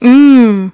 Mmm.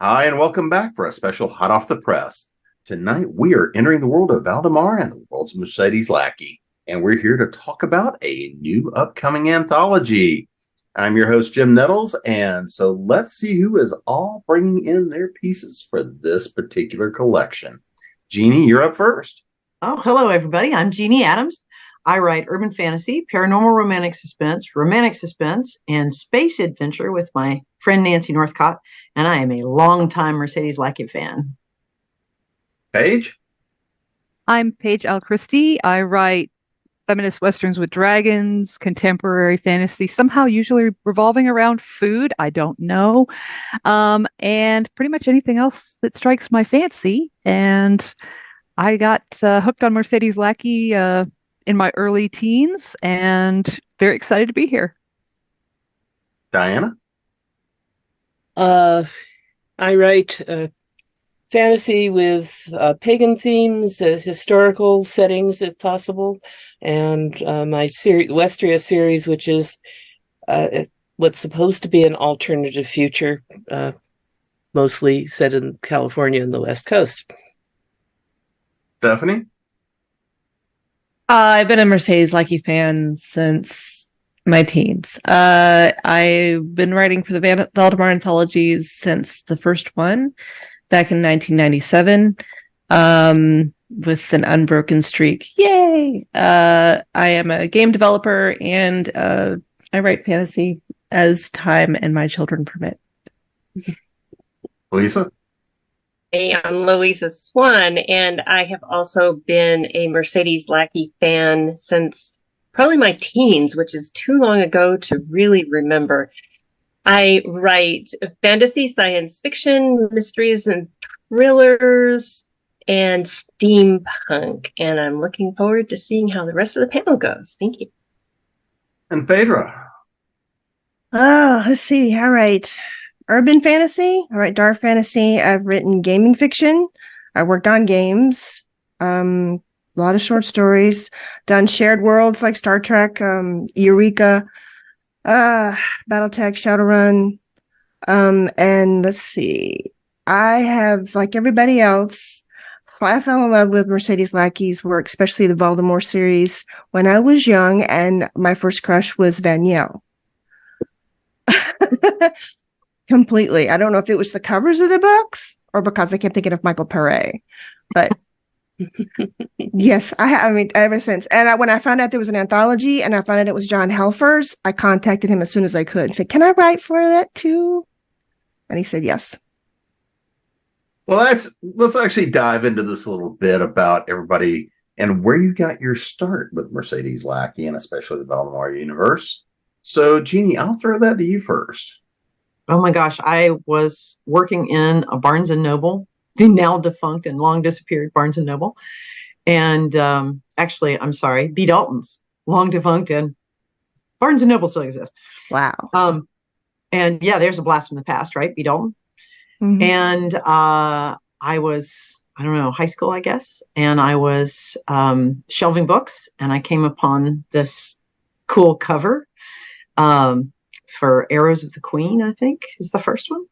Hi, and welcome back for a special Hot Off the Press. Tonight, we are entering the world of Valdemar and the world's Mercedes Lackey, and we're here to talk about a new upcoming anthology. I'm your host, Jim Nettles, and so let's see who is all bringing in their pieces for this particular collection. Jeannie, you're up first. Oh, hello, everybody. I'm Jeanne Adams. I write urban fantasy, paranormal romantic suspense, and space adventure with my friend Nancy Northcott, and I am a longtime Mercedes Lackey fan. Paige? I'm Paige L. Christie. I write feminist westerns with dragons, contemporary fantasy, somehow usually revolving around food. I don't know. And pretty much anything else that strikes my fancy. And I got hooked on Mercedes Lackey in my early teens and very excited to be here. Diana? I write fantasy with pagan themes, historical settings if possible, and my Westria series, which is what's supposed to be an alternative future, mostly set in California and the West Coast. Stephanie? I've been a Mercedes Lackey fan since my teens. I've been writing for the Valdemar Anthologies since the first one back in 1997, with an unbroken streak. Yay! I am a game developer, and I write fantasy as time and my children permit. Louisa? Hey, I'm Louisa Swann, and I have also been a Mercedes Lackey fan since probably my teens, which is too long ago to really remember. I write fantasy, science fiction, mysteries and thrillers, and steampunk, and I'm looking forward to seeing how the rest of the panel goes. Thank you. And Phaedra? Let's see. All right. Urban fantasy. All right. Dark fantasy. I've written gaming fiction. I worked on games. A lot of short stories. Done shared worlds like Star Trek, Eureka, Battletech, Shadowrun. And let's see. I have, like everybody else, I fell in love with Mercedes Lackey's work, especially the Valdemar series, when I was young, and my first crush was Vanielle. Completely. I don't know if it was the covers of the books or because I kept thinking of Michael Paré, but yes, I mean, ever since. And when I found out there was an anthology and I found out it was John Helfer's, I contacted him as soon as I could and said, "Can I write for that too?" And he said, yes. Well, let's actually dive into this a little bit about everybody and where you got your start with Mercedes Lackey and especially the Valdemar universe. So, Jeannie, I'll throw that to you first. Oh my gosh, I was working in a Barnes & Noble, the now defunct and long disappeared Barnes & Noble. And actually, I'm sorry, B. Dalton's, long defunct, and Barnes & Noble still exists. Wow. And yeah, there's a blast from the past, right? B. Dalton. Mm-hmm. And I was, I don't know, high school, I guess. And I was shelving books, and I came upon this cool cover for Arrows of the Queen, I think is the first one.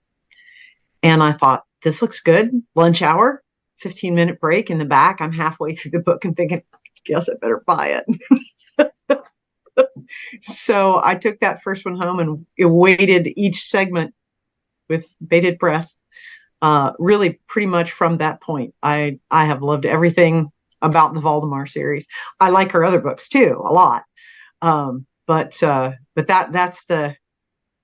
And I thought, this looks good. Lunch hour, 15-minute break in the back. I'm halfway through the book and thinking, I guess I better buy it. So I took that first one home and awaited each segment with bated breath. Really, pretty much from that point, I have loved everything about the Valdemar series. I like her other books too a lot, but that's the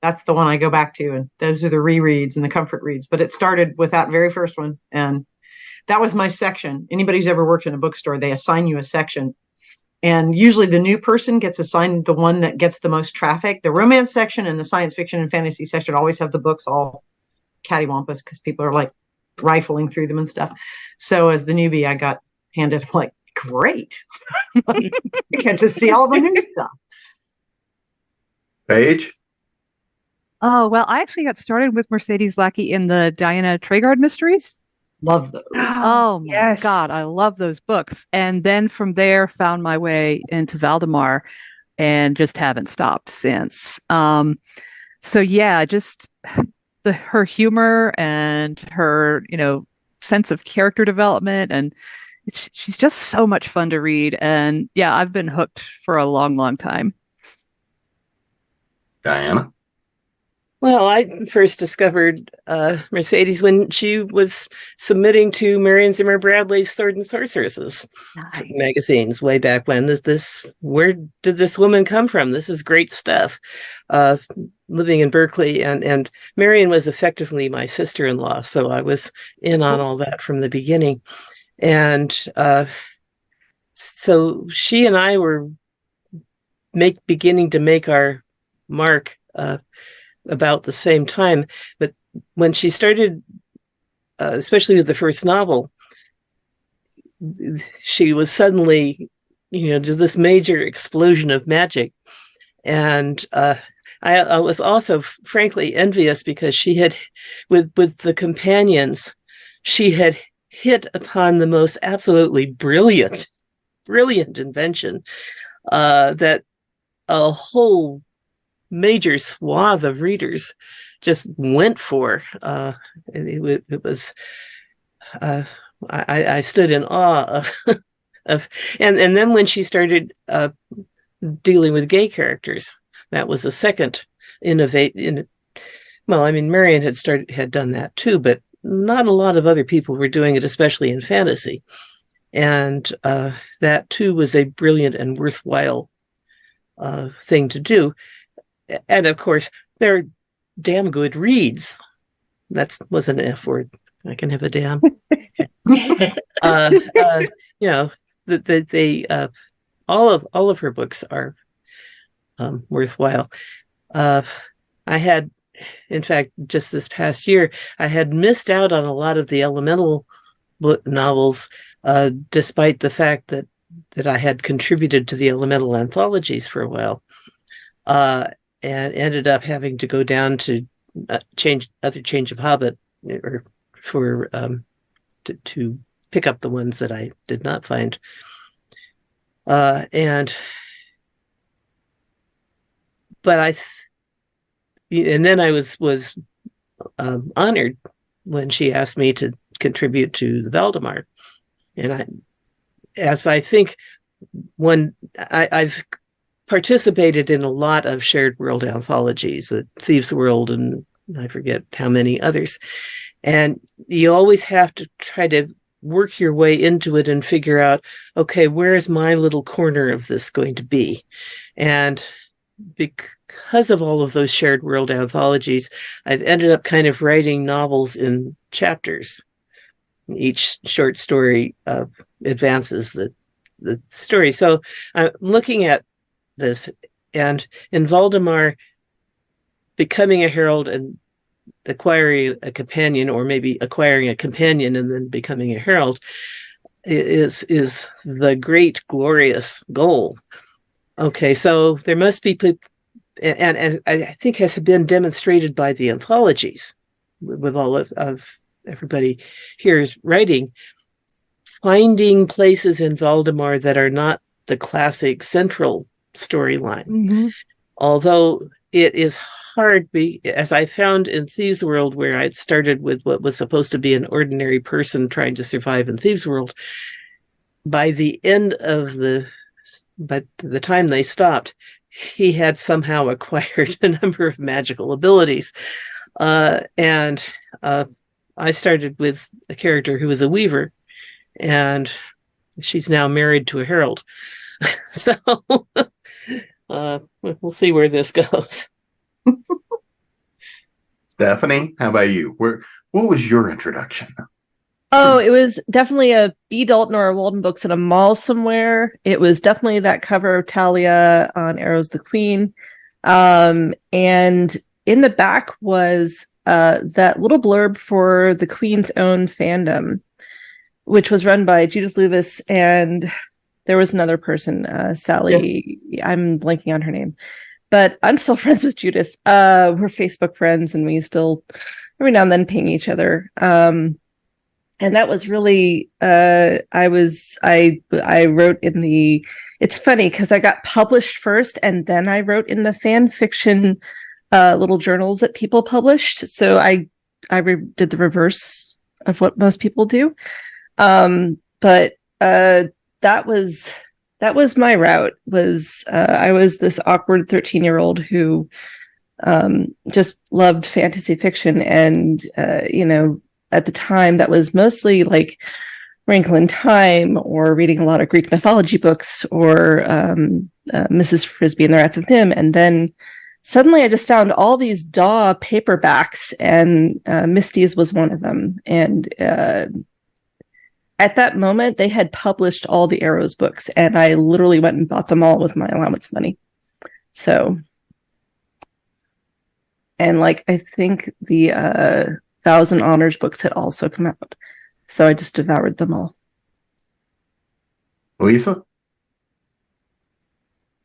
that's the one I go back to, and those are the rereads and the comfort reads. But it started with that very first one, and that was my section. Anybody who's ever worked in a bookstore, they assign you a section, and usually the new person gets assigned the one that gets the most traffic. The romance section and the science fiction and fantasy section always have the books all cattywampus because people are like rifling through them and stuff. So as the newbie, I got handed, I'm like, great. I get to see all the new stuff. Paige? Oh, well, I actually got started with Mercedes Lackey in the Diana Treguard mysteries. Love those. Oh my Yes. God, I love those books. And then from there found my way into Valdemar and just haven't stopped since. So yeah, just her humor and her, sense of character development, and she's just so much fun to read. And yeah, I've been hooked for a long, long time. Diana? Well, I first discovered Mercedes when she was submitting to Marion Zimmer Bradley's Sword and Sorceresses magazines way back when. Where did this woman come from? This is great stuff. Living in Berkeley, and Marion was effectively my sister-in-law, so I was in on all that from the beginning. And so she and I were beginning to make our mark about the same time. But when she started, especially with the first novel, she was suddenly, to this major explosion of magic. And I was also frankly envious because she had, with the companions, she had hit upon the most absolutely brilliant invention that a whole major swath of readers just went for. It was I stood in awe of and then when she started dealing with gay characters, that was the second Marion had done that too, but not a lot of other people were doing it, especially in fantasy. And that too was a brilliant and worthwhile thing to do. And of course, they're damn good reads. That wasn't an F word. I can have a damn. All of her books are worthwhile. I had, in fact, just this past year, I had missed out on a lot of the Elemental book novels, despite the fact that I had contributed to the Elemental anthologies for a while. And ended up having to go down to Change of Hobbit, or for to pick up the ones that I did not find. And then I was honored when she asked me to contribute to the Valdemar, and I've participated in a lot of shared world anthologies, the Thieves' World, and I forget how many others. And you always have to try to work your way into it and figure out, okay, where is my little corner of this going to be? And because of all of those shared world anthologies, I've ended up kind of writing novels in chapters. Each short story advances the story. So I'm looking at this, and in Valdemar, becoming a herald and acquiring a companion, or maybe acquiring a companion and then becoming a herald, is the great glorious goal. Okay, so there must be people, and I think has been demonstrated by the anthologies, with all of everybody here's writing, finding places in Valdemar that are not the classic central storyline. Mm-hmm. Although it is hard, as I found in Thieves' World, where I'd started with what was supposed to be an ordinary person trying to survive in Thieves' World, by the time they stopped, he had somehow acquired a number of magical abilities. And I started with a character who was a weaver, and she's now married to a herald. So we'll see where this goes. Stephanie, how about you? What was your introduction? Oh, it was definitely a B. Dalton or a Walden Books in a mall somewhere. It was definitely that cover of Talia on Arrow's the Queen. And in the back was that little blurb for the Queen's own fandom, which was run by Judith Luvis, and there was another person, Sally. Yeah. I'm blanking on her name, but I'm still friends with Judith. We're Facebook friends, and we still every now and then ping each other. And that was really, I wrote in the, it's funny because I got published first and then I wrote in the fan fiction little journals that people published. So I did the reverse of what most people do. But that was my route. I was this awkward 13-year-old who just loved fantasy fiction, and at the time that was mostly like Wrinkle in Time or reading a lot of Greek mythology books or Mrs. Frisby and the Rats of Nim. And then suddenly I just found all these DAW paperbacks, and Misty's was one of them. And at that moment, they had published all the Arrows books, and I literally went and bought them all with my allowance money. So, and I think the 1,000 Honors books had also come out. So I just devoured them all. Louisa?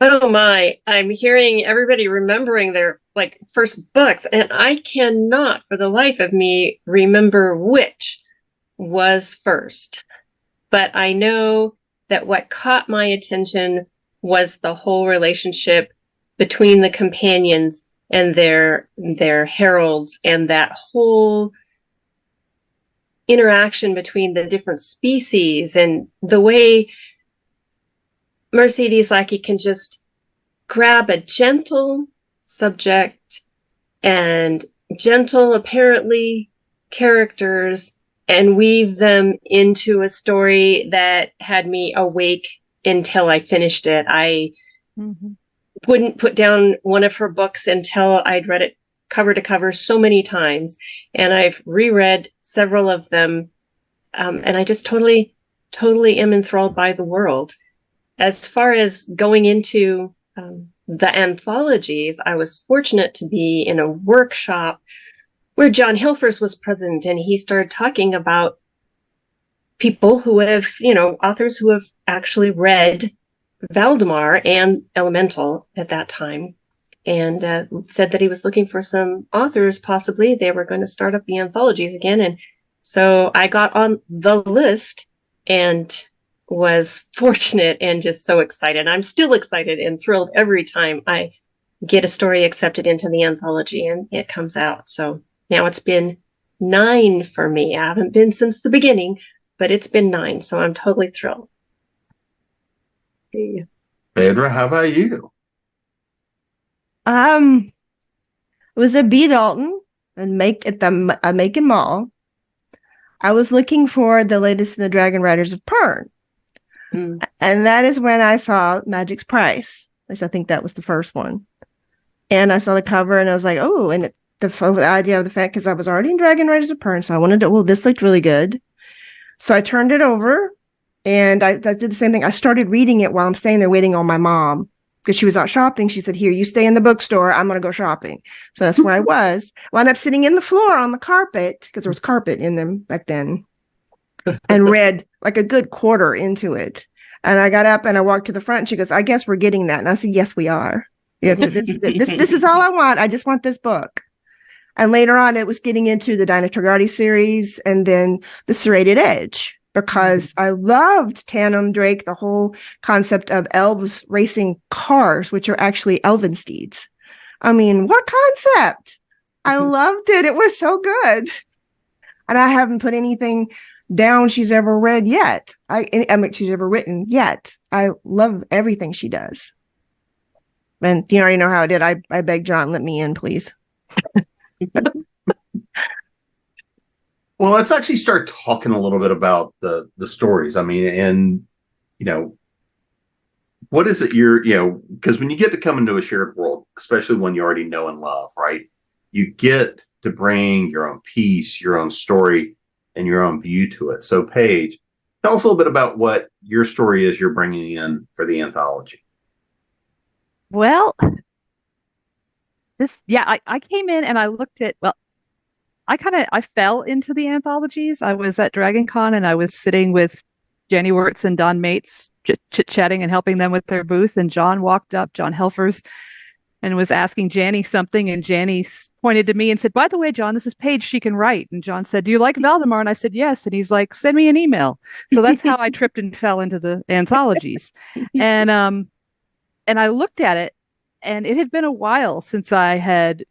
Oh my, I'm hearing everybody remembering their first books, and I cannot for the life of me remember which was first. But I know that what caught my attention was the whole relationship between the companions and their heralds, and that whole interaction between the different species, and the way Mercedes Lackey can just grab a gentle subject and gentle, apparently, characters and weave them into a story that had me awake until I finished it. I wouldn't put down one of her books until I'd read it cover to cover so many times. And I've reread several of them. And I just totally am enthralled by the world. As far as going into the anthologies, I was fortunate to be in a workshop where John Hilfers was present, and he started talking about people who have, authors who have actually read Valdemar and Elemental at that time, and said that he was looking for some authors. Possibly they were going to start up the anthologies again. And so I got on the list and was fortunate and just so excited. I'm still excited and thrilled every time I get a story accepted into the anthology and it comes out. So now it's been 9 for me. I haven't been since the beginning, but it's been 9. So I'm totally thrilled. Phaedra, how about you? It was a B. Dalton and at the Macon Mall. I was looking for the latest in the Dragon Riders of Pern. And that is when I saw Magic's Price. At least I think that was the first one. And I saw the cover and I was like, oh, and the idea of the fact, because I was already in Dragon Riders of Pern, so I wanted to, this looked really good. So I turned it over and I did the same thing. I started reading it while I'm staying there waiting on my mom because she was out shopping. She said, here, you stay in the bookstore. I'm going to go shopping. So that's where I was. Wound up sitting in the floor on the carpet because there was carpet in them back then and read like a good quarter into it. And I got up and I walked to the front and she goes, I guess we're getting that. And I said, yes, we are. Yeah, this is it. This is all I want. I just want this book. And later on, it was getting into the Dinah Tregarty series and then the Serrated Edge, because I loved Tannum Drake, the whole concept of elves racing cars, which are actually elven steeds. I mean, what concept? I loved it. It was so good. And I haven't put anything down she's ever read yet. I mean, she's ever written yet. I love everything she does. And you already know how I did. I beg John, let me in, please. Well, let's actually start talking a little bit about the stories. I mean, and what is it because when you get to come into a shared world, especially one you already know and love, right? You get to bring your own piece, your own story, and your own view to it. So, Paige, tell us a little bit about what your story is you're bringing in for the anthology. Well, I came in and I looked at, well, I fell into the anthologies. I was at Dragon Con and I was sitting with Jenny Wirtz and Don Mates chit-chatting and helping them with their booth. And John walked up, John Helfers, and was asking Janny something. And Janny pointed to me and said, "By the way, John, this is Paige. She can write." And John said, "Do you like Valdemar?" And I said, "Yes." And he's like, "Send me an email." So that's how I tripped and fell into the anthologies. And I looked at it, and it had been a while since I had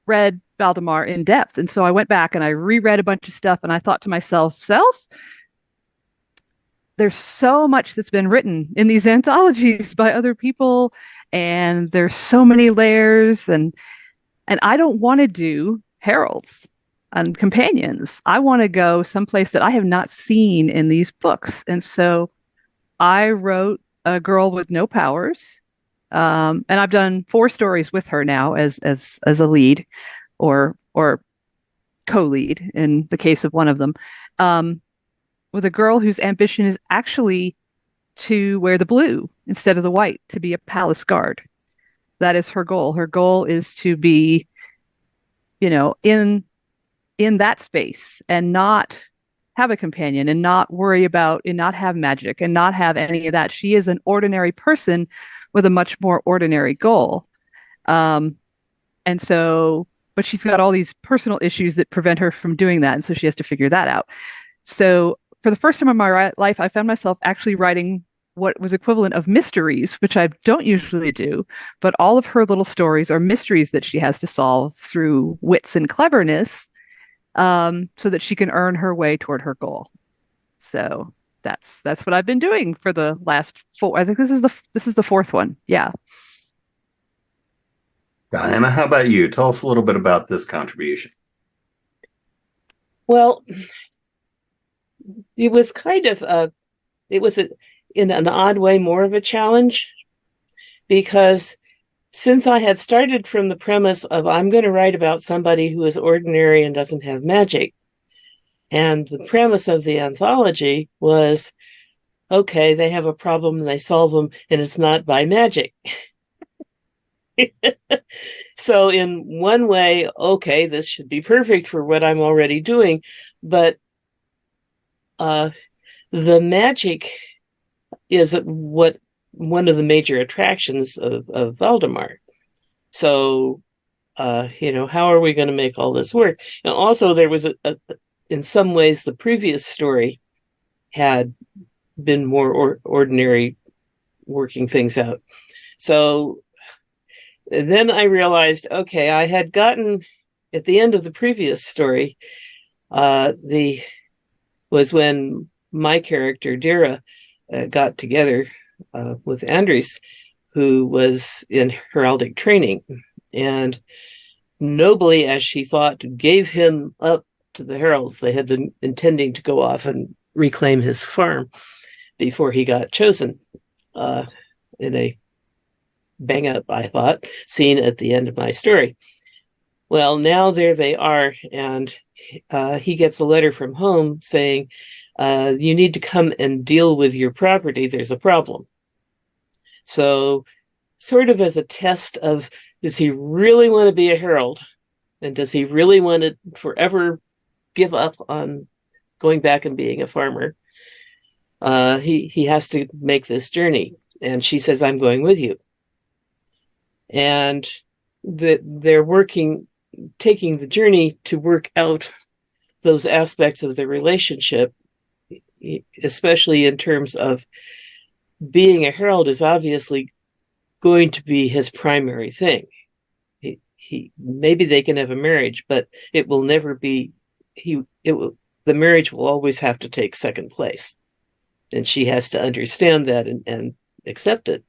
read Valdemar in depth. And so I went back and I reread a bunch of stuff, and I thought to myself, there's so much that's been written in these anthologies by other people, and there's so many layers, and I don't want to do heralds and companions. I want to go someplace that I have not seen in these books. And so I wrote a girl with no powers. And I've done 4 stories with her now as a lead or co-lead in the case of one of them. With a girl whose ambition is actually to wear the blue instead of the white, to be a palace guard. That is her goal. Her goal is to be, in that space and not have a companion and not worry about and not have magic and not have any of that. She is an ordinary person with a much more ordinary goal. But she's got all these personal issues that prevent her from doing that. And so she has to figure that out. So for the first time in my life, I found myself actually writing what was equivalent of mysteries, which I don't usually do, but all of her little stories are mysteries that she has to solve through wits and cleverness, so that she can earn her way toward her goal. So that's what I've been doing for the last 4. I think this is the 4th one. Yeah. Diana, how about you? Tell us a little bit about this contribution. Well, it was kind of in an odd way more of a challenge, because since I had started from the premise of I'm going to write about somebody who is ordinary and doesn't have magic, and the premise of the anthology was, okay, they have a problem and they solve them, and it's not by magic. So in one way, okay, this should be perfect for what I'm already doing, but the magic is what one of the major attractions of Valdemar. So, how are we going to make all this work? And also, there was in some ways, the previous story had been more ordinary, working things out. So then I realized, okay, I had gotten at the end of the previous story, was when my character Dira got together with Andres, who was in heraldic training, and nobly as she thought gave him up to the heralds. They had been intending to go off and reclaim his farm before he got chosen, in a bang up, I thought, scene at the end of my story. Well, now there they are, and he gets a letter from home saying, you need to come and deal with your property. There's a problem. So sort of as a test of, does he really want to be a herald? And does he really want to forever give up on going back and being a farmer? He has to make this journey. And she says, I'm going with you. And they're taking the journey to work out those aspects of the relationship, especially in terms of being a herald is obviously going to be his primary thing. He maybe they can have a marriage, but it will never be. The marriage will always have to take second place, and she has to understand that and accept it.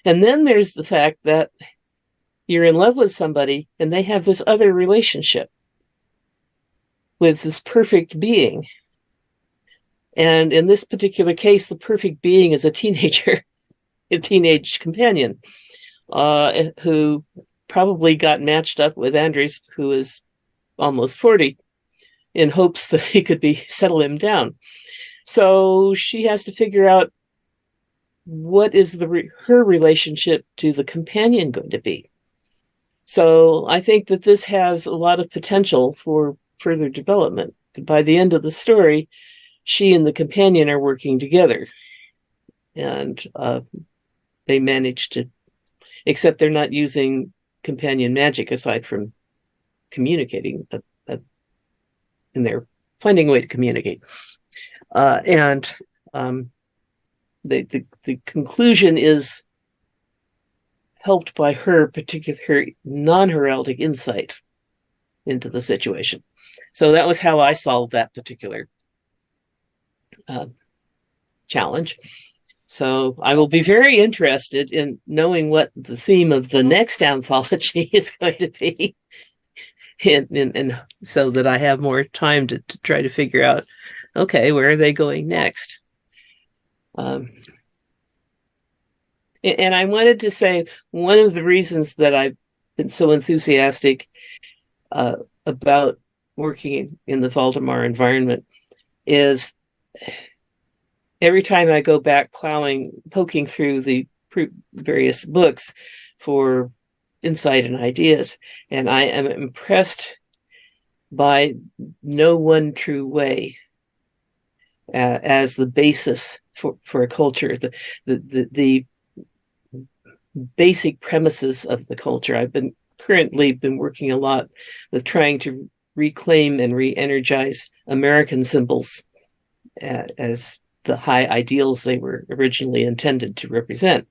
And then there's the fact that you're in love with somebody and they have this other relationship with this perfect being. And in this particular case, the perfect being is a teenager, a teenage companion, who probably got matched up with Andres, who is almost 40, in hopes that he could settle him down. So she has to figure out what is her relationship to the companion going to be. So I think that this has a lot of potential for further development. By the end of the story, she and the companion are working together, and they manage to, except they're not using companion magic aside from communicating, and they're finding a way to communicate. The conclusion is helped by her non-heraldic insight into the situation. So that was how I solved that particular challenge. So I will be very interested in knowing what the theme of the next anthology is going to be, and so that I have more time to try to figure out, okay, where are they going next? And I wanted to say, one of the reasons that I've been so enthusiastic about working in the Valdemar environment is every time I go back poking through the various books for insight and ideas, and I am impressed by no one true way as the basis for a culture, the basic premises of the culture. I've currently been working a lot with trying to reclaim and re-energize American symbols as the high ideals they were originally intended to represent.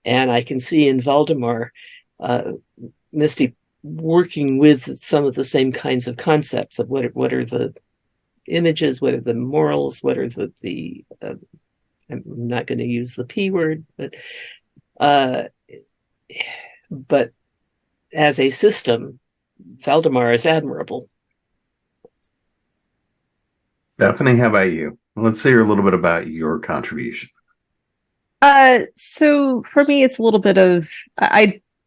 And I can see in Valdemar, Misty working with some of the same kinds of concepts of what are the images, what are the morals, what are the I'm not going to use the P word, but as a system, Valdemar is admirable. Stephanie, how about you? Let's hear a little bit about your contribution. So for me, it's a little bit of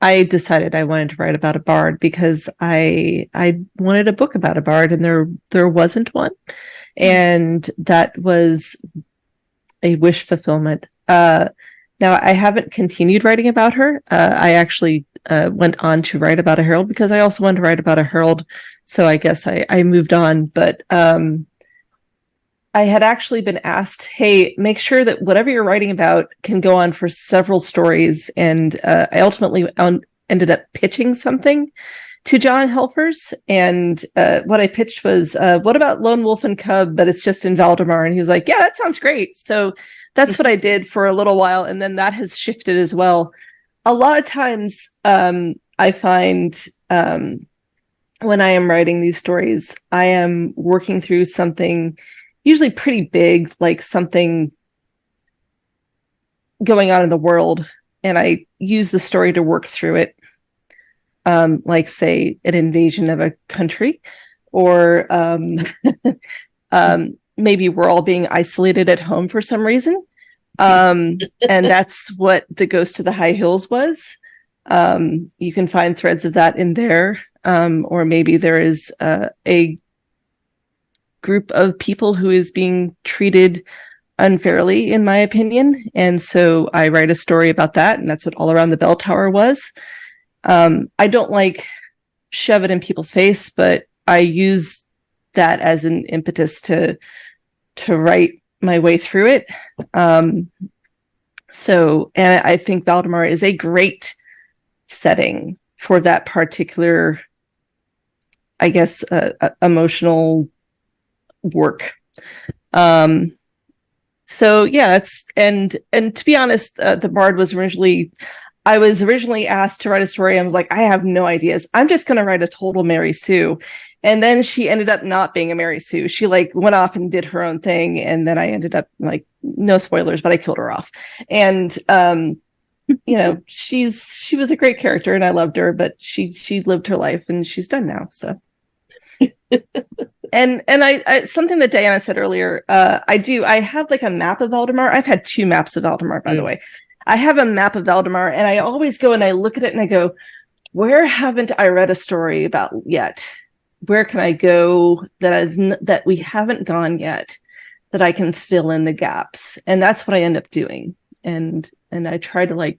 I decided I wanted to write about a bard because I wanted a book about a bard, and there wasn't one, and that was a wish fulfillment. Now I haven't continued writing about her. I actually went on to write about a herald because I also wanted to write about a herald. So I guess I moved on, but I had actually been asked, hey, make sure that whatever you're writing about can go on for several stories. And I ultimately ended up pitching something to John Helfers. And what I pitched was, what about Lone Wolf and Cub, but it's just in Valdemar? And he was like, yeah, that sounds great. So that's what I did for a little while. And then that has shifted as well. A lot of times I find when I am writing these stories, I am working through something usually pretty big, like something going on in the world, and I use the story to work through it. Like, say, an invasion of a country, or maybe we're all being isolated at home for some reason. And that's what The Ghost of the High Hills was. You can find threads of that in there. Or maybe there is a group of people who is being treated unfairly, in my opinion. And so I write a story about that, and that's what All Around the Bell Tower was. I don't like shove it in people's face, but I use that as an impetus to write my way through it. And I think Valdemar is a great setting for that particular, I guess, emotional work. So yeah, and to be honest, the bard was I was originally asked to write a story. I was like, I have no ideas. I'm just going to write a total Mary Sue. And then she ended up not being a Mary Sue. She went off and did her own thing. And then I ended up no spoilers, but I killed her off. And, she was a great character and I loved her, but she lived her life and she's done now. So. And I something that Diana said earlier, I have a map of Valdemar. I've had 2 maps of Valdemar, by the way. I have a map of Valdemar, and I always go and I look at it and I go, where haven't I read a story about yet? where can I go that we haven't gone yet, that I can fill in the gaps? And that's what I end up doing. And I try to like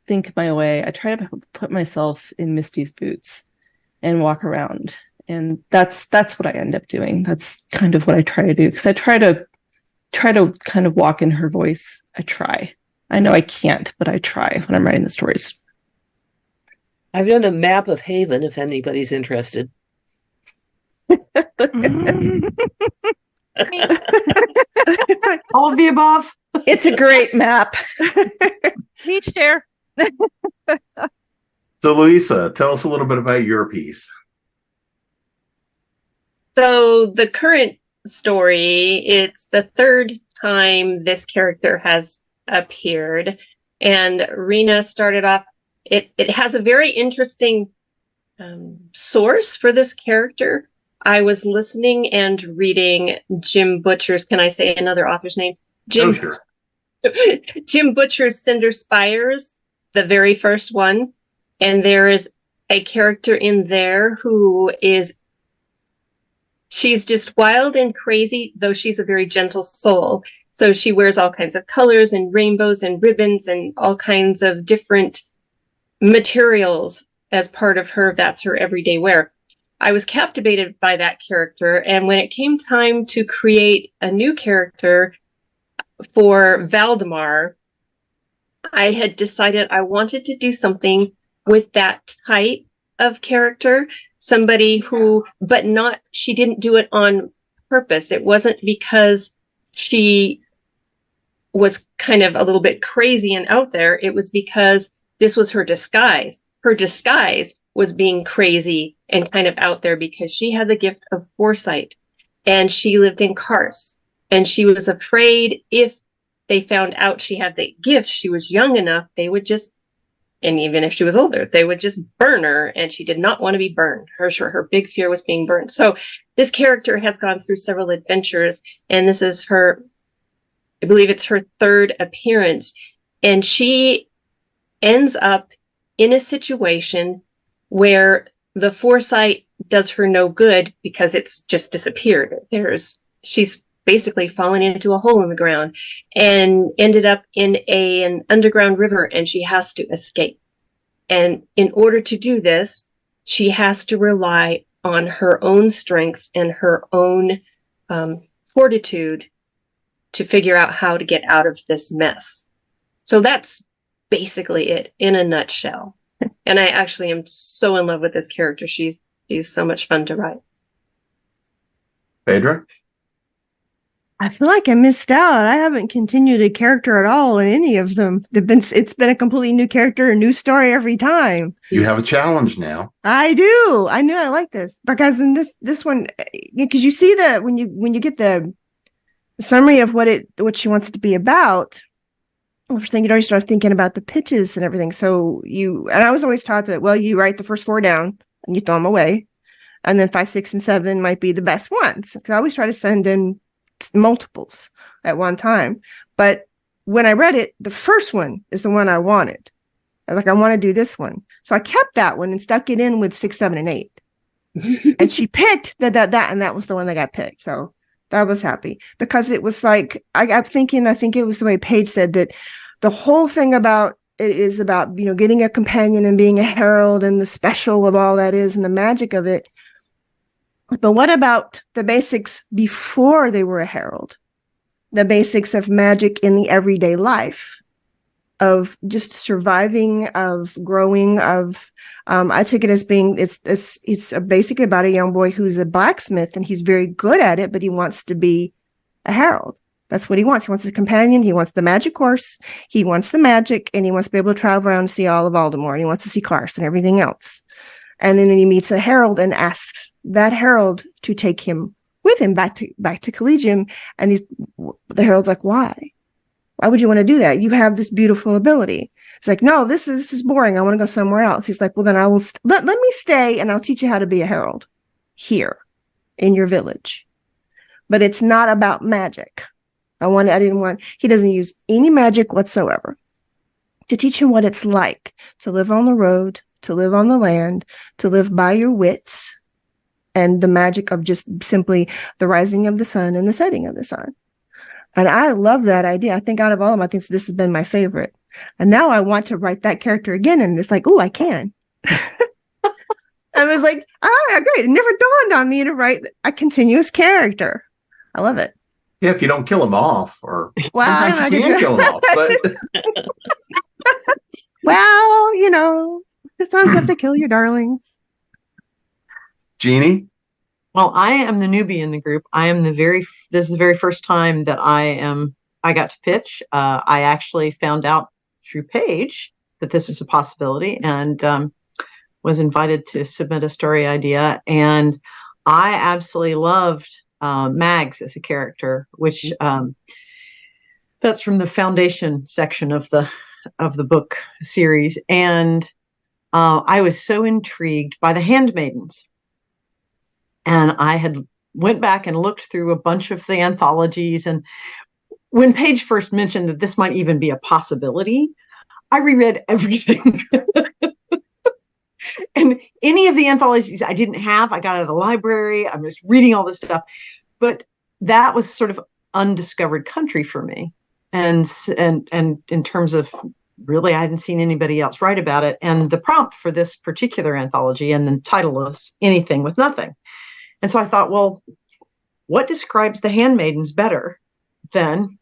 think my way. I try to put myself in Misty's boots and walk around. And that's what I end up doing. That's kind of what I try to do, because I try to kind of walk in her voice. I try. I know I can't, but I try when I'm writing the stories. I've done a map of Haven if anybody's interested. All of the above. It's a great map. Me share. So, Louisa, tell us a little bit about your piece. So the current story, it's the third time this character has appeared. And Rena started off, it has a very interesting source for this character. I was listening and reading Jim Butcher's, can I say another author's name? Sure. Jim Butcher's Cinder Spires, the very first one. And there is a character in there who she's just wild and crazy, though she's a very gentle soul. So she wears all kinds of colors and rainbows and ribbons and all kinds of different materials as part of that's her everyday wear. I was captivated by that character. And when it came time to create a new character for Valdemar, I had decided I wanted to do something with that type of character. Somebody who, she didn't do it on purpose. It wasn't because she was kind of a little bit crazy and out there. It was because this was her disguise. Her disguise was being crazy and kind of out there because she had the gift of foresight, and she lived in Kars, and she was afraid if they found out she had the gift, she was young enough, they would just, and even if she was older, they would just burn her, and she did not want to be burned. Her big fear was being burned. So this character has gone through several adventures, and this is I believe it's her third appearance, and she ends up in a situation where the foresight does her no good because it's just disappeared. She's basically fallen into a hole in the ground and ended up in an underground river, and she has to escape. And in order to do this, she has to rely on her own strengths and her own fortitude to figure out how to get out of this mess. So that's basically it in a nutshell. And I actually am so in love with this character. She's so much fun to write. Phaedra? I feel like I missed out. I haven't continued a character at all in any of them. It's been a completely new character, a new story every time. You have a challenge now. I do. I knew I like this because in this one, because you see that when you get the summary of what she wants it to be about, first thing you'd already start thinking about the pitches and everything. So and I was always taught that, well, you write the first 4 down and you throw them away, and then 5, 6, and 7 might be the best ones. Because I always try to send in multiples at one time. But when I read it, the first one is the one I wanted. I want to do this one. So I kept that one and stuck it in with 6, 7, and 8. And she picked that, and that was the one that got picked. So I was happy because it was like, I think it was the way Paige said that the whole thing about it is about, getting a companion and being a herald and the special of all that is and the magic of it. But what about the basics before they were a herald? The basics of magic in the everyday life, of just surviving, of growing, of I took it as being it's basically about a young boy who's a blacksmith and he's very good at it, but he wants to be a herald. That's what he wants. He wants a companion. He wants the magic horse. He wants the magic, and he wants to be able to travel around and see all of Valdemar. And he wants to see Kars and everything else. And then he meets a herald and asks that herald to take him with him back to Collegium. And the herald's like, why? Why would you want to do that? You have this beautiful ability. It's like, no, this is boring. I want to go somewhere else. He's like, well, then I will let me stay and I'll teach you how to be a herald here in your village. But it's not about magic. He doesn't use any magic whatsoever. To teach him what it's like to live on the road, to live on the land, to live by your wits, and the magic of just simply the rising of the sun and the setting of the sun. And I love that idea. I think out of all of them, I think this has been my favorite. And now I want to write that character again. And it's like, oh, I can. I was like, ah, great. It never dawned on me to write a continuous character. I love it. Yeah, if you don't kill them off, or Well, sometimes you can kill them off. But well, you know, sometimes you have to kill your darlings. Jeannie? Well, I am the newbie in the group. This is the very first time that I got to pitch. I actually found out through Paige that this is a possibility, and was invited to submit a story idea. And I absolutely loved Mags as a character, which that's from the foundation section of the book series. And I was so intrigued by the handmaidens. And I had went back and looked through a bunch of the anthologies. And when Paige first mentioned that this might even be a possibility, I reread everything. And any of the anthologies I didn't have, I got out of the library. I was reading all this stuff. But that was sort of undiscovered country for me. And in terms of really, I hadn't seen anybody else write about it. And the prompt for this particular anthology and the title was Anything with Nothing. And so I thought, well, what describes the handmaidens better than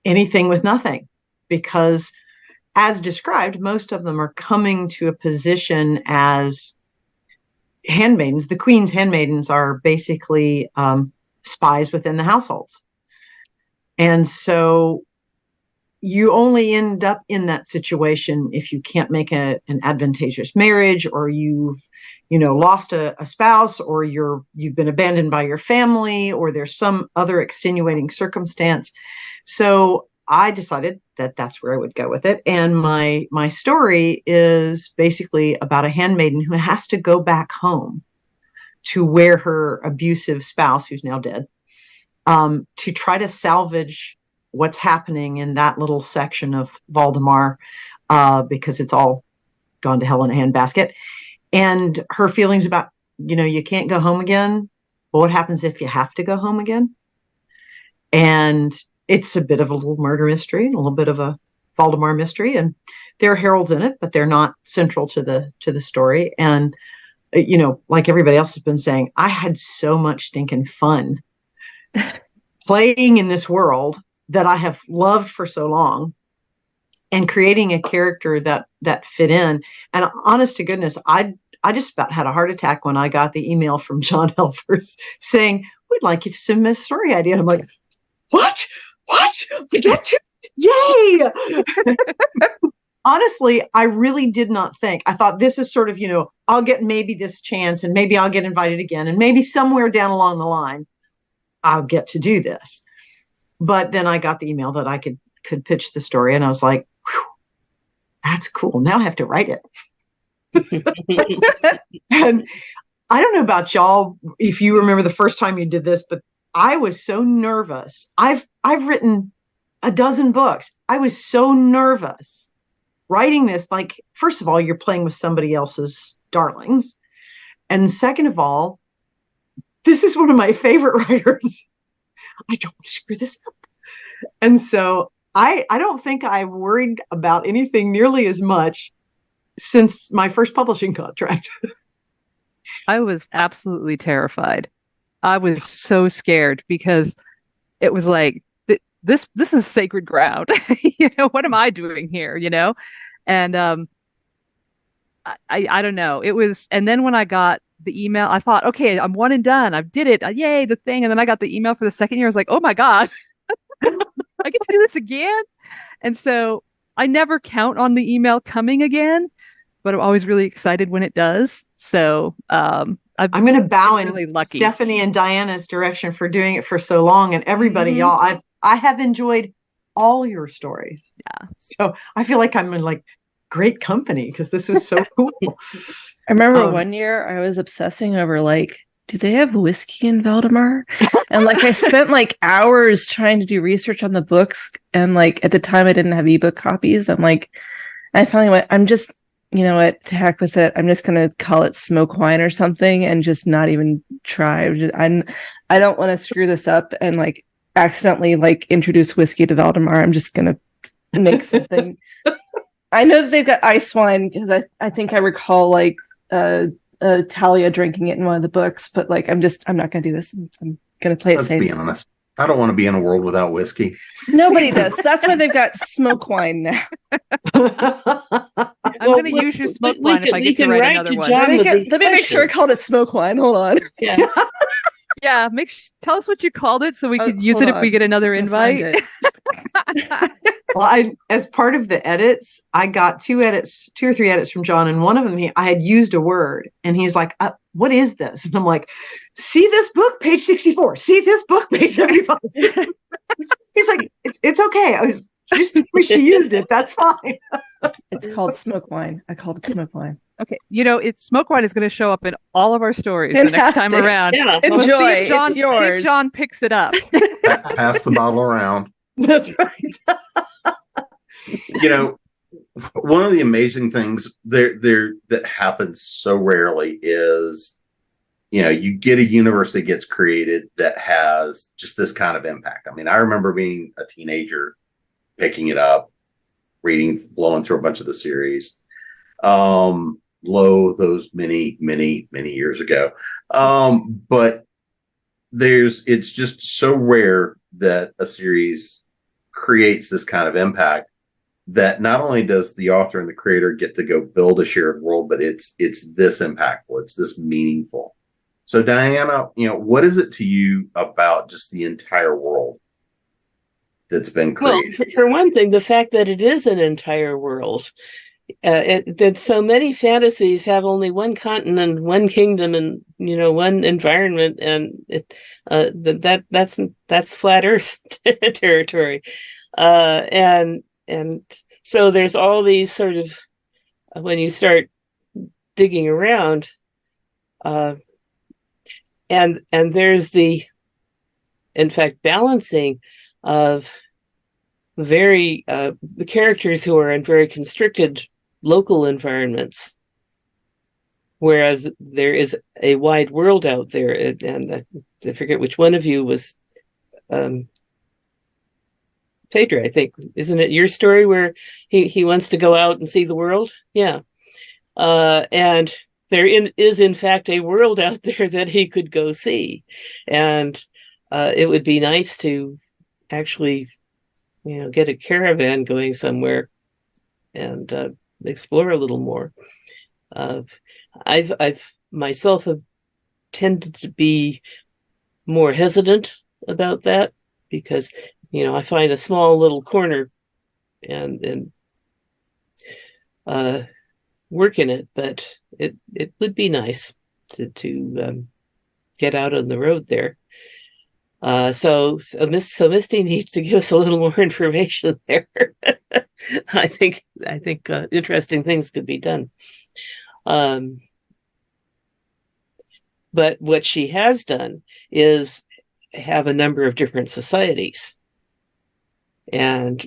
anything with nothing? Because as described, most of them are coming to a position as handmaidens. The queen's handmaidens are basically spies within the households. And so you only end up in that situation if you can't make an advantageous marriage, or you've, lost a spouse, or you've been abandoned by your family, or there's some other extenuating circumstance. So I decided that that's where I would go with it. And my story is basically about a handmaiden who has to go back home to where her abusive spouse, who's now dead, to try to salvage what's happening in that little section of Valdemar, because it's all gone to hell in a handbasket. And her feelings about, you can't go home again. Well, what happens if you have to go home again? And it's a bit of a little murder mystery, a little bit of a Valdemar mystery. And there are heralds in it, but they're not central to the story. And, like everybody else has been saying, I had so much stinking fun playing in this world that I have loved for so long, and creating a character that fit in. And honest to goodness, I just about had a heart attack when I got the email from John Elvers saying, we'd like you to submit a story idea. And I'm like, what? We get to, yay! Honestly, I really did not think. I thought this is sort of, I'll get maybe this chance, and maybe I'll get invited again, and maybe somewhere down along the line, I'll get to do this. But then I got the email that I could pitch the story, and I was like, that's cool. Now I have to write it. And I don't know about y'all, if you remember the first time you did this, but I was so nervous. I've written a dozen books. I was so nervous writing this. Like, first of all, you're playing with somebody else's darlings. And second of all, this is one of my favorite writers. I don't want to screw this up. And so I don't think I've worried about anything nearly as much since my first publishing contract. I was absolutely terrified. I was so scared because it was like, this is sacred ground. What am I doing here? And I don't know. It was, and then when I got the email, I thought, okay, I'm one and done. I did it. Yay, the thing. And then I got the email for the second year. I was like, oh my God, I get to do this again. And so I never count on the email coming again, but I'm always really excited when it does. So I'm going to bow in really lucky. Stephanie and Diana's direction for doing it for so long. And everybody, y'all, I have enjoyed all your stories. Yeah. So I feel like I'm in like great company because this was so cool. I remember one year I was obsessing over like, do they have whiskey in Valdemar? And like I spent like hours trying to do research on the books, and like at the time I didn't have ebook copies. I'm like, I finally went, you know what, to heck with it. I'm just going to call it smoke wine or something and just not even try. I don't want to screw this up and like accidentally like introduce whiskey to Valdemar. I'm just going to make something. I know that they've got ice wine because I think I recall like Talia drinking it in one of the books, but like I'm not going to do this. I'm going to play it Let's safe. be honest. I don't want to be in a world without whiskey. Nobody does. That's why they've got smoke wine now. I'm going to use your smoke wine if I get to write another one. Let me make sure I called it smoke wine. Hold on. Yeah. Yeah, tell us what you called it so we can use it if we get another invite. Well, as part of the edits, I got 2 or 3 edits from John, and one of them I had used a word, and he's like, "What is this?" And I'm like, "See this book, page 64. See this book, page 75." He's like, "It's okay. I was just wish you used it. That's fine." It's called smoke wine. I called it smoke wine. Okay, it's smoke wine is going to show up in all of our stories the next time around. Yeah, We'll enjoy. see if John, It's yours. see if John picks it up. Pass the bottle around. That's right. One of the amazing things there that happens so rarely is, you get a universe that gets created that has just this kind of impact. I mean, I remember being a teenager, picking it up, reading, blowing through a bunch of the series. Those many, many, many years ago. But it's just so rare that a series creates this kind of impact that not only does the author and the creator get to go build a shared world, but it's this impactful, it's this meaningful. So Diana, what is it to you about just the entire world that's been created? Well, for one thing, the fact that it is an entire world. That so many fantasies have only one continent, one kingdom, and one environment, and that's flat Earth territory, and so there's all these sort of, when you start digging around, and there's the, in fact, balancing of the characters who are in very constricted local environments, whereas there is a wide world out there. And I forget which one of you was Phaedra, I think. Isn't it your story where he wants to go out and see the world? Yeah. And there is in fact a world out there that he could go see. And it would be nice to actually get a caravan going somewhere and explore a little more. I've myself have tended to be more hesitant about that because I find a small little corner and work in it, but it would be nice to get out on the road there. So Misty needs to give us a little more information there. I think interesting things could be done. But what she has done is have a number of different societies, and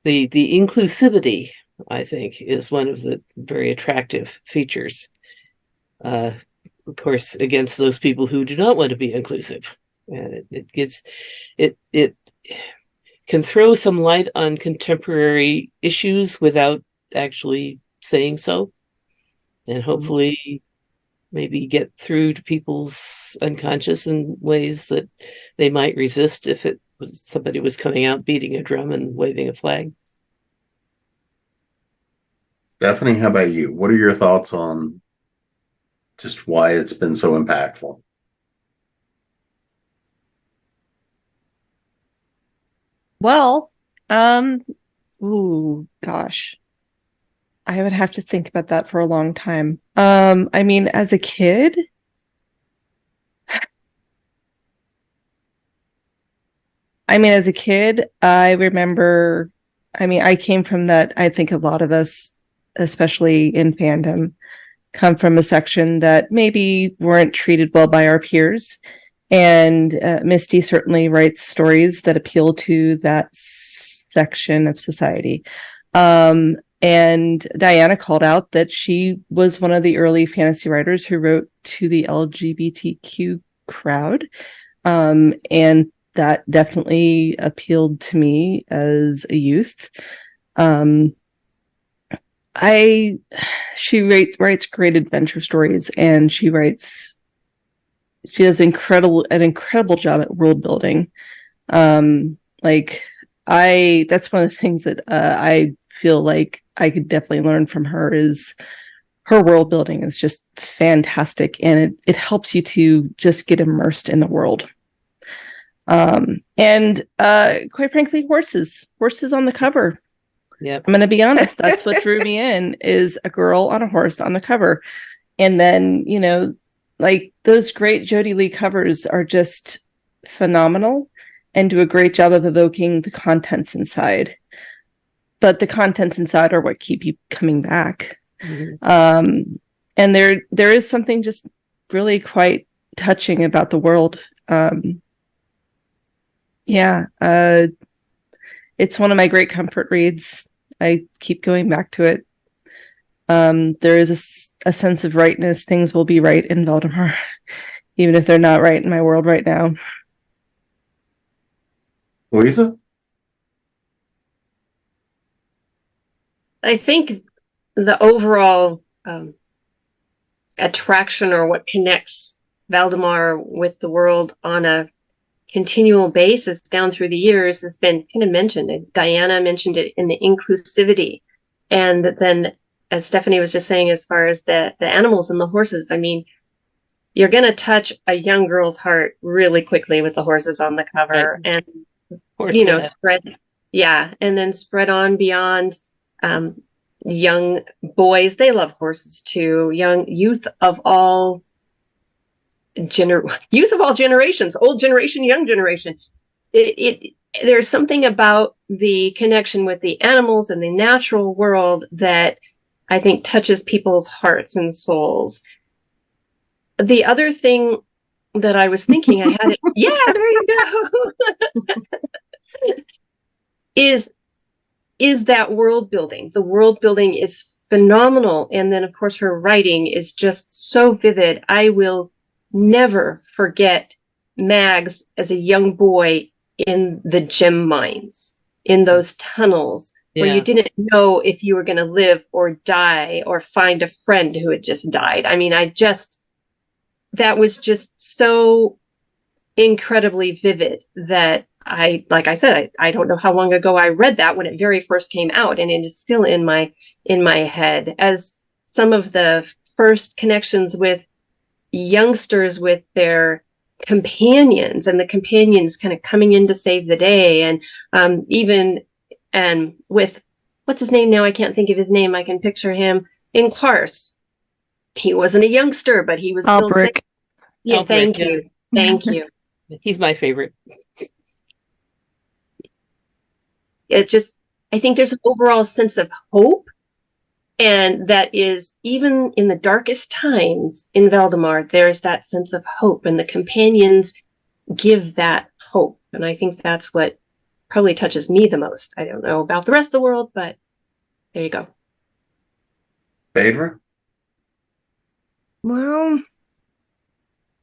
the inclusivity, I think, is one of the very attractive features. Of course, against those people who do not want to be inclusive, and it can throw some light on contemporary issues without actually saying so, and hopefully maybe get through to people's unconscious in ways that they might resist if somebody was coming out beating a drum and waving a flag. Stephanie, how about you? What are your thoughts on just why it's been so impactful? Well, gosh. I would have to think about that for a long time. I mean, as a kid, I remember, I came from that. I think a lot of us, especially in fandom, come from a section that maybe weren't treated well by our peers. And Misty certainly writes stories that appeal to that section of society. And Diana called out that she was one of the early fantasy writers who wrote to the LGBTQ crowd. And that definitely appealed to me as a youth. She writes great adventure stories, and she does an incredible job at world building. That's one of the things that I feel like I could definitely learn from her is her world building is just fantastic, and it helps you to just get immersed in the world. And quite frankly, horses on the cover. Yep. I'm going to be honest. That's what drew me in, is a girl on a horse on the cover. And then, like those great Jody Lee covers are just phenomenal and do a great job of evoking the contents inside. But the contents inside are what keep you coming back. Mm-hmm. And there is something just really quite touching about the world. It's one of my great comfort reads. I keep going back to it. There is a sense of rightness. Things will be right in Valdemar, even if they're not right in my world right now. Louisa? I think the overall attraction, or what connects Valdemar with the world on a continual basis down through the years, has been kind of mentioned. Diana mentioned it in the inclusivity. And then, as Stephanie was just saying, as far as the animals and the horses, I mean, you're going to touch a young girl's heart really quickly with the horses on the cover. Right. And, spread. Yeah. And then spread on beyond young boys. They love horses too. Youth of all generations, old generation, young generation. There's something about the connection with the animals and the natural world that I think touches people's hearts and souls. The other thing that I was thinking, I had it. Yeah, there you go. is that world building. The world building is phenomenal. And then, of course, her writing is just so vivid. I will never forget Mags as a young boy in the gem mines, in those tunnels where you didn't know if you were going to live or die or find a friend who had just died. I mean, that was just so incredibly vivid that like I said, I don't know how long ago I read that when it very first came out, and it is still in my head as some of the first connections with youngsters with their companions, and the companions kind of coming in to save the day, and with what's his name now? I can't think of his name. I can picture him in Quars. He wasn't a youngster, but he was still sick. Yeah, thank you. He's my favorite. I think there's an overall sense of hope. And that is, even in the darkest times in Valdemar, there's that sense of hope, and the companions give that hope. And I think that's what probably touches me the most. I don't know about the rest of the world, but there you go. Phaedra? Well,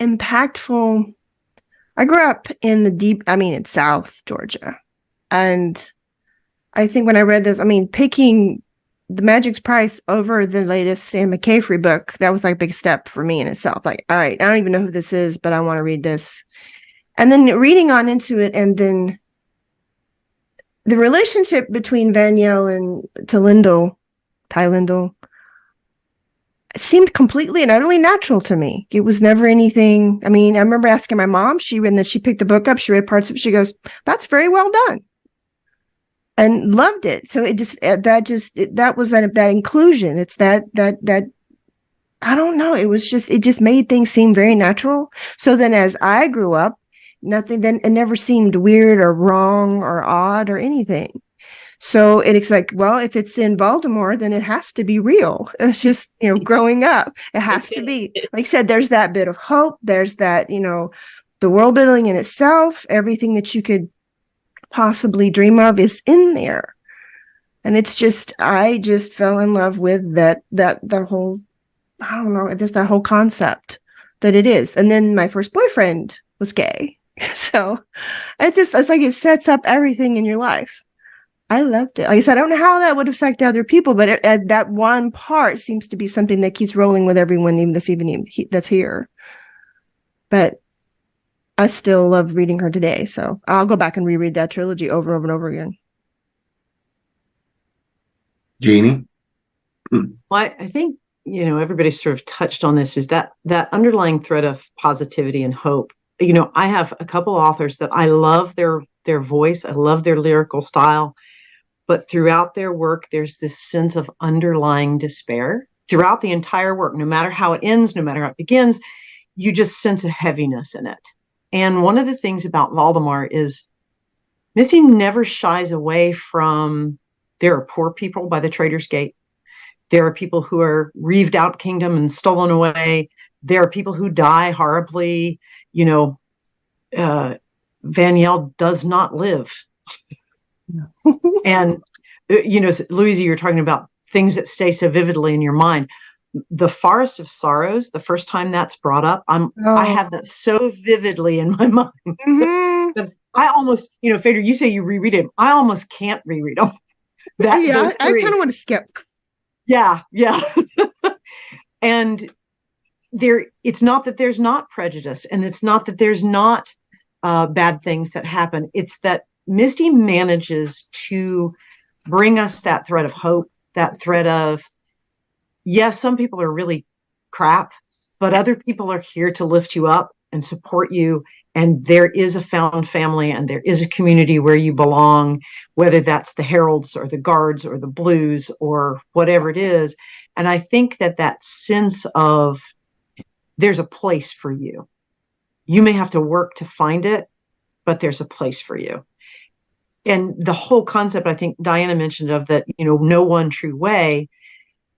impactful. I grew up in in South Georgia. And I think when I read this, picking The Magic's Price over the latest Sam McCaffrey book, that was like a big step for me in itself. Like, all right, I don't even know who this is, but I want to read this. And then reading on into it, and then the relationship between Vaniel and Ty Lindell, it seemed completely and utterly natural to me. It was never anything. I remember asking my mom, she picked the book up, she read parts of it, she goes, "That's very well done." And loved it. So that was that inclusion. It's that I don't know. It just made things seem very natural. So then as I grew up, it never seemed weird or wrong or odd or anything. So it's like, well, if it's in Baltimore, then it has to be real. It's just, growing up, it has to be. Like I said, there's that bit of hope. There's that, the world building in itself, everything that you could possibly dream of is in there. And it's just, I just fell in love with that whole, I don't know, just that whole concept that it is. And then my first boyfriend was gay. So it's like it sets up everything in your life. I loved it. Like I said, I don't know how that would affect other people, but that one part seems to be something that keeps rolling with everyone, even this evening that's here. But I still love reading her today. So I'll go back and reread that trilogy over and over and over again. Jeannie? Well, I think, everybody sort of touched on this, is that underlying thread of positivity and hope. I have a couple authors that I love their voice. I love their lyrical style. But throughout their work, there's this sense of underlying despair throughout the entire work. No matter how it ends, no matter how it begins, you just sense a heaviness in it. And one of the things about Valdemar is Missy never shies away from, there are poor people by the Trader's Gate. There are people who are reaved out kingdom and stolen away. There are people who die horribly. Vaniel does not live. And, Louisa, you're talking about things that stay so vividly in your mind. The Forest of Sorrows, the first time that's brought up, I have that so vividly in my mind. That I almost, Phaedra, you say you reread it. I almost can't reread them. I kind of want to skip. Yeah. And it's not that there's not prejudice, and it's not that there's not bad things that happen. It's that Misty manages to bring us that thread of hope, that thread of, yes, some people are really crap, but other people are here to lift you up and support you. And there is a found family, and there is a community where you belong, whether that's the Heralds or the Guards or the Blues or whatever it is. And I think that sense of there's a place for you. You may have to work to find it, but there's a place for you. And the whole concept, I think Diana mentioned, of that, no one true way,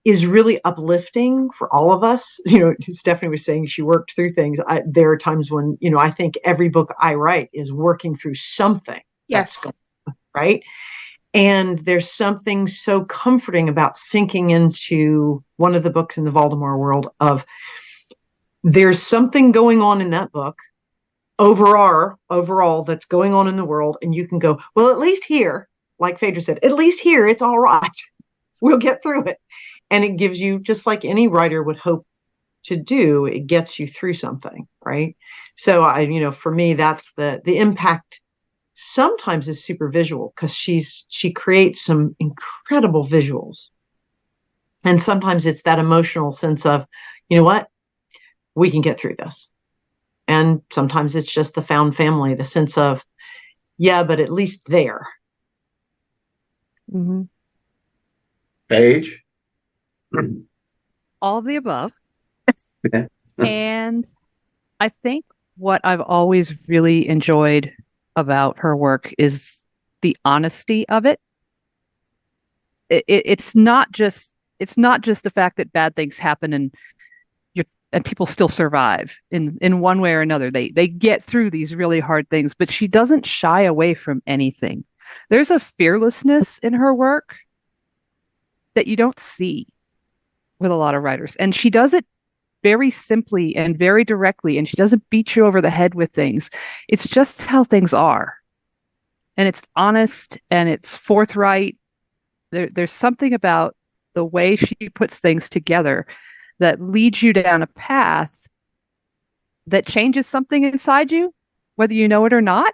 is really uplifting for all of us. Stephanie was saying she worked through things. There are times when, I think every book I write is working through something. Yes. Right. And there's something so comforting about sinking into one of the books in the Valdemar world of, there's something going on in that book overall that's going on in the world. And you can go, well, at least here, like Phaedra said, at least here, it's all right. We'll get through it. And it gives you, just like any writer would hope to do, it gets you through something, right? So for me, that's the impact. Sometimes is super visual, because she creates some incredible visuals. And sometimes it's that emotional sense of, you know what, we can get through this. And sometimes it's just the found family, the sense of, yeah, but at least there. Mm-hmm. Paige? All of the above. And I think what I've always really enjoyed about her work is the honesty of it. It's not just the fact that bad things happen and people still survive in one way or another. They get through these really hard things, but she doesn't shy away from anything. There's a fearlessness in her work that you don't see with a lot of writers. And she does it very simply and very directly, and she doesn't beat you over the head with things. It's just how things are. And it's honest and it's forthright. There's something about the way she puts things together that leads you down a path that changes something inside you, whether you know it or not.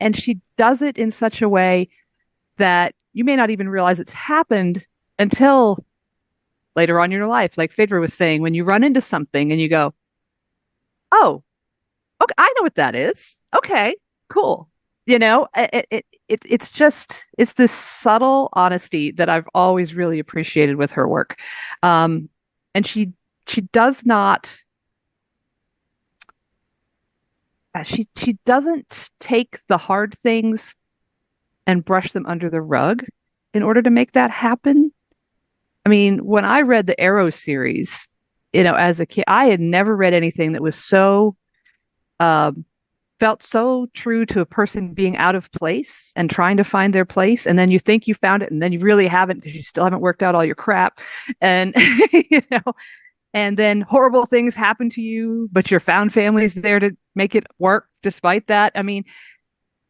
And she does it in such a way that you may not even realize it's happened until later on in your life. Like Phaedra was saying, when you run into something and you go, oh, okay, I know what that is. Okay, cool. It's this subtle honesty that I've always really appreciated with her work. And she does not, she doesn't take the hard things and brush them under the rug in order to make that happen. I mean, when I read the Arrow series, as a kid, I had never read anything that was so felt so true to a person being out of place and trying to find their place. And then you think you found it and then you really haven't because you still haven't worked out all your crap. And, and then horrible things happen to you, but your found family's there to make it work despite that. I mean,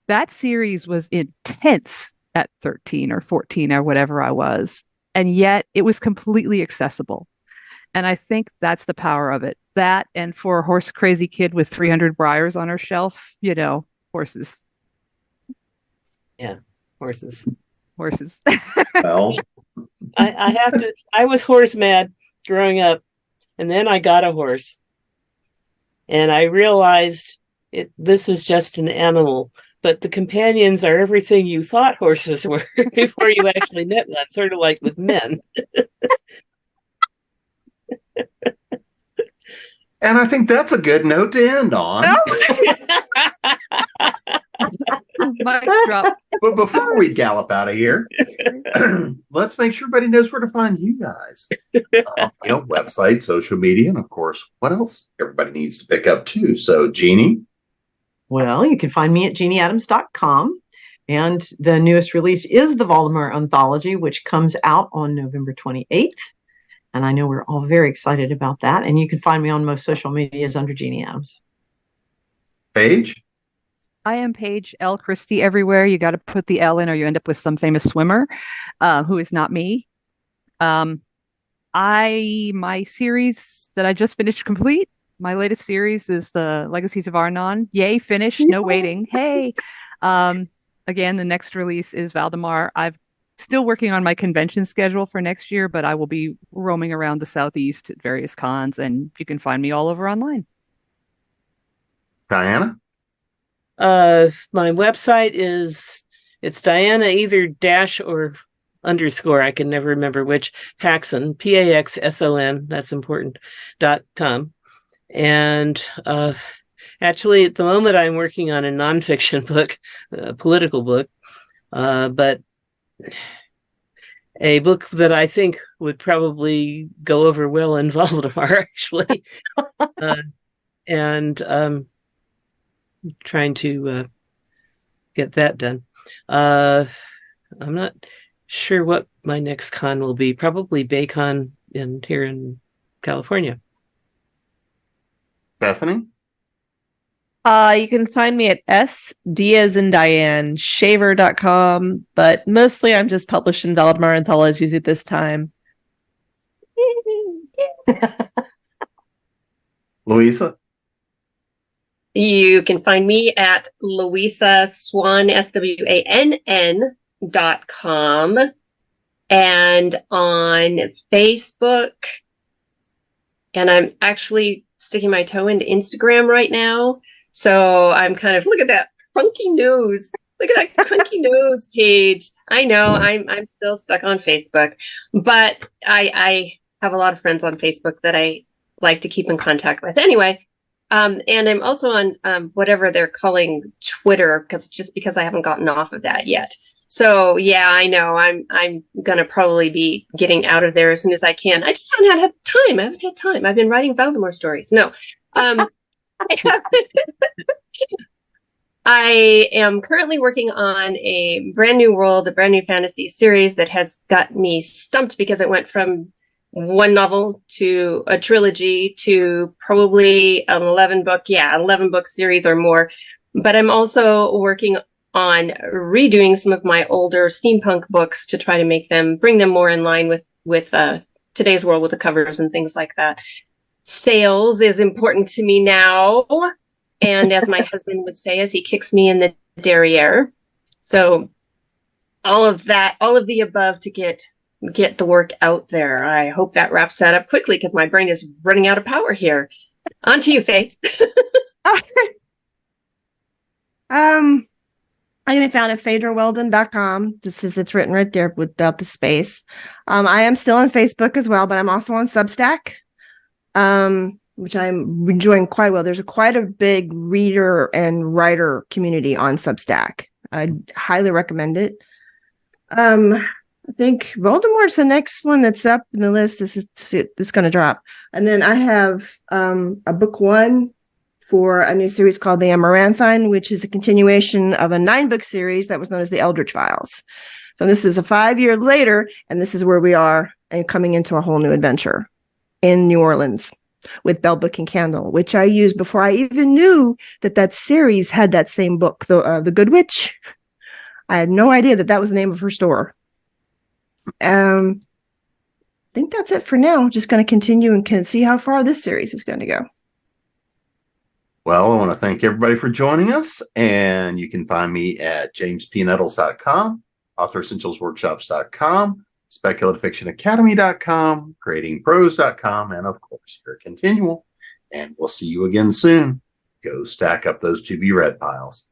that series was intense at 13 or 14 or whatever I was. And yet it was completely accessible. And I think that's the power of it. That, and for a horse crazy kid with 300 briars on her shelf, horses. Yeah, horses. Horses. Well, I was horse mad growing up, and then I got a horse. And I realized this is just an animal, but the companions are everything you thought horses were before you actually met one, sort of like with men. and I think that's a good note to end on. Mic drop. But before we gallop out of here, let's make sure everybody knows where to find you guys. Website, social media, and of course, what else everybody needs to pick up too. So, Jeannie? Well, you can find me at jeanneadams.com. And the newest release is the Valdemar Anthology, which comes out on November 28th. And I know we're all very excited about that. And you can find me on most social medias under Jeanne Adams. Paige? I am Paige L. Christie everywhere. You got to put the L in or you end up with some famous swimmer who is not me. My series that I just finished complete, my latest series is the Legacies of Arnon. Yay, finished, no waiting. Hey. Again, the next release is Valdemar. I'm still working on my convention schedule for next year, but I will be roaming around the Southeast at various cons, and you can find me all over online. Diana? My website it's Diana either dash or underscore. I can never remember which. Paxson, Paxson. That's important. .com. And actually, at the moment, I'm working on a nonfiction book, a political book, but a book that I think would probably go over well in Valdemar, actually. And trying to get that done. I'm not sure what my next con will be. Probably BayCon here in California. Bethany? You can find me at sdiazindianeshaver.com, but mostly I'm just publishing Valdemar Anthologies at this time. Louisa? You can find me at Louisa Swann, SWANN.com, and on Facebook. And I'm actually sticking my toe into Instagram right now. So I'm kind of, look at that funky nose. Look at that funky nose page. I know I'm still stuck on Facebook, but I have a lot of friends on Facebook that I like to keep in contact with. Anyway, and I'm also on whatever they're calling Twitter, because I haven't gotten off of that yet. So yeah, I know I'm gonna probably be getting out of there as soon as I can. I just haven't had time. I haven't had time. I've been writing Valdemar stories. No, I am currently working on a brand new world, a brand new fantasy series that has got me stumped because it went from one novel to a trilogy to probably an 11 book series or more. But I'm also working on redoing some of my older steampunk books to try to bring them more in line with today's world, with the covers and things like that. Sales is important to me now. And as my husband would say, as he kicks me in the derriere. So all of the above to get the work out there. I hope that wraps that up quickly because my brain is running out of power here. On to you, Faith. I can be found at PhaedraWeldon.com. Just as it's written right there without the space. I am still on Facebook as well, but I'm also on Substack, which I'm enjoying quite well. There's quite a big reader and writer community on Substack. I highly recommend it. I think Voldemort's the next one that's up in the list. This is going to drop. And then I have a book one for a new series called The Amaranthine, which is a continuation of a 9-book series that was known as the Eldritch Files. So this is a 5 year later, and this is where we are and coming into a whole new adventure in New Orleans with Bell Book and Candle, which I used before I even knew that series had that same book, The Good Witch. I had no idea that was the name of her store. I think that's it for now. Just going to continue and can see how far this series is going to go. Well, I want to thank everybody for joining us, and you can find me at jamespnettles.com, authoressentialsworkshops.com, speculative-fiction-academy.com, creatingprose.com, and of course, your ConTinual. And we'll see you again soon. Go stack up those to-be-read piles.